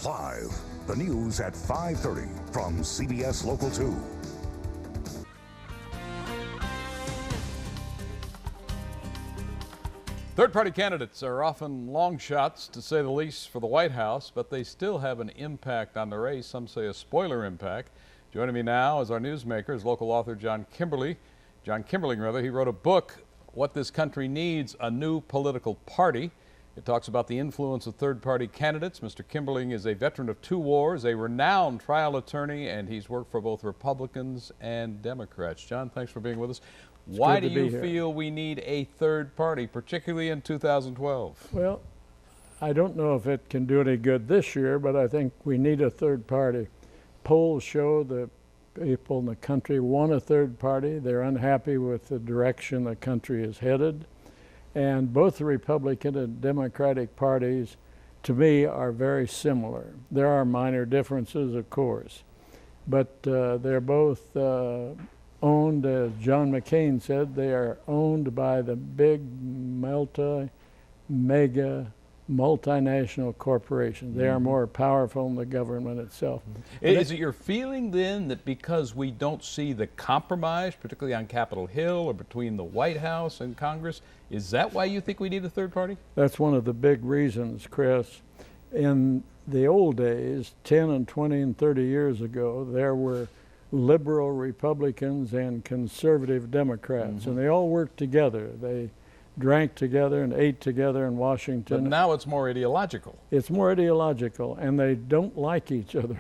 5, the news at 5:30 from CBS Local 2. Third-party candidates are often long shots, to say the least, for the White House, but they still have an impact on the race. Some say a spoiler impact. Joining me now is our newsmaker, is local author John Kimberling. He wrote a book, What This Country Needs, a New Political Party. It talks about the influence of third-party candidates. Mr. Kimberling is a veteran of 2 wars, a renowned trial attorney, and he's worked for both Republicans and Democrats. John, thanks for being with us. Why do you feel we need a third party, particularly in 2012? Well, I don't know if it can do any good this year, but I think we need a third party. Polls show that people in the country want a third party. They're unhappy with the direction the country is headed. And both the Republican and Democratic parties, to me, are very similar. There are minor differences, of course, but they're both owned, as John McCain said, they are owned by the big mega multinational corporations. They are more powerful than the government itself. Is it your feeling then that because we don't see the compromise, particularly on Capitol Hill or between the White House and Congress, is that why you think we need a third party? That's one of the big reasons, Chris. In the old days, 10 and 20 and 30 years ago, there were liberal Republicans and conservative Democrats, and they all worked together. They drank together and ate together in Washington. But now it's more ideological. It's more ideological, and they don't like each other.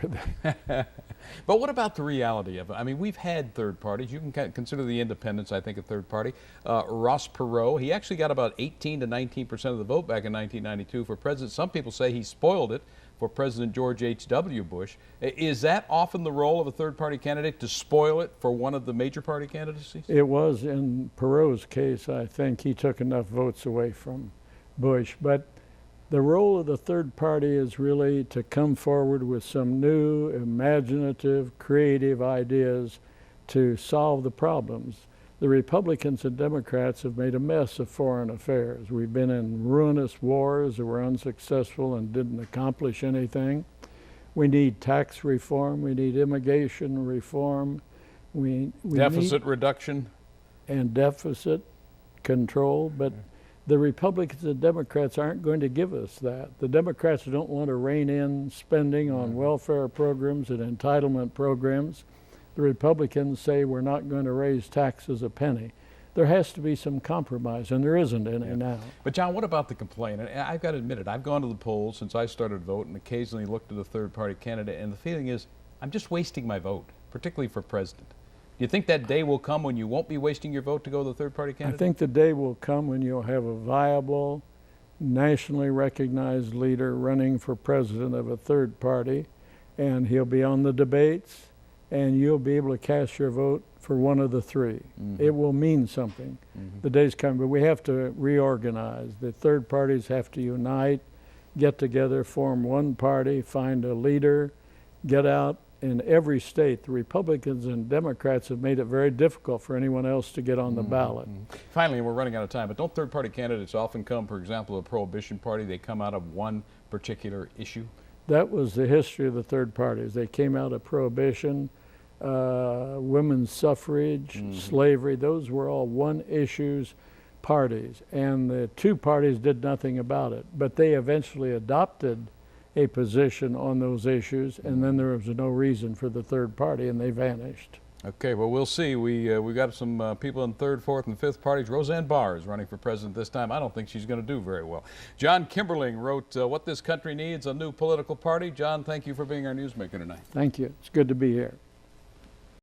But what about the reality of it? I mean, we've had third parties. You can consider the independents, I think, a third party. Ross Perot, he actually got about 18 to 19% of the vote back in 1992 for president. Some people say he spoiled it for President George H.W. Bush. Is that often the role of a third-party candidate, to spoil it for one of the major party candidacies? It was in Perot's case. I think he took enough votes away from Bush. But the role of the third party is really to come forward with some new, imaginative, creative ideas to solve the problems. The Republicans and Democrats have made a mess of foreign affairs. We've been in ruinous wars that were unsuccessful and didn't accomplish anything. We need tax reform. We need immigration reform. We deficit reduction. And deficit control. But the Republicans and Democrats aren't going to give us that. The Democrats don't want to rein in spending on welfare programs and entitlement programs. The Republicans say we're not going to raise taxes a penny. There has to be some compromise, and there isn't any now. But John, what about the complaint? And I've got to admit it, I've gone to the polls since I started voting and occasionally looked at a third-party candidate, and the feeling is I'm just wasting my vote, particularly for president. Do you think that day will come when you won't be wasting your vote to go to the third-party candidate? I think the day will come when you'll have a viable, nationally recognized leader running for president of a third party, and he'll be on the debates, and you'll be able to cast your vote for one of the three. It will mean something. The day's coming, but we have to reorganize. The third parties have to unite, get together, form one party, find a leader, get out. In every state, the Republicans and Democrats have made it very difficult for anyone else to get on the ballot. Finally, we're running out of time, but don't third-party candidates often come, for example, a Prohibition party, they come out of one particular issue? That was the history of the third parties. They came out of Prohibition, women's suffrage, slavery. Those were all one-issues parties, and the two parties did nothing about it. But they eventually adopted a position on those issues, and then there was no reason for the third party, and they vanished. Okay, well, we'll see. We've got some people in third, fourth, and fifth parties. Roseanne Barr is running for president this time. I don't think she's going to do very well. John Kimberling wrote What This Country Needs, a New Political Party. John, thank you for being our newsmaker tonight. Thank you. It's good to be here.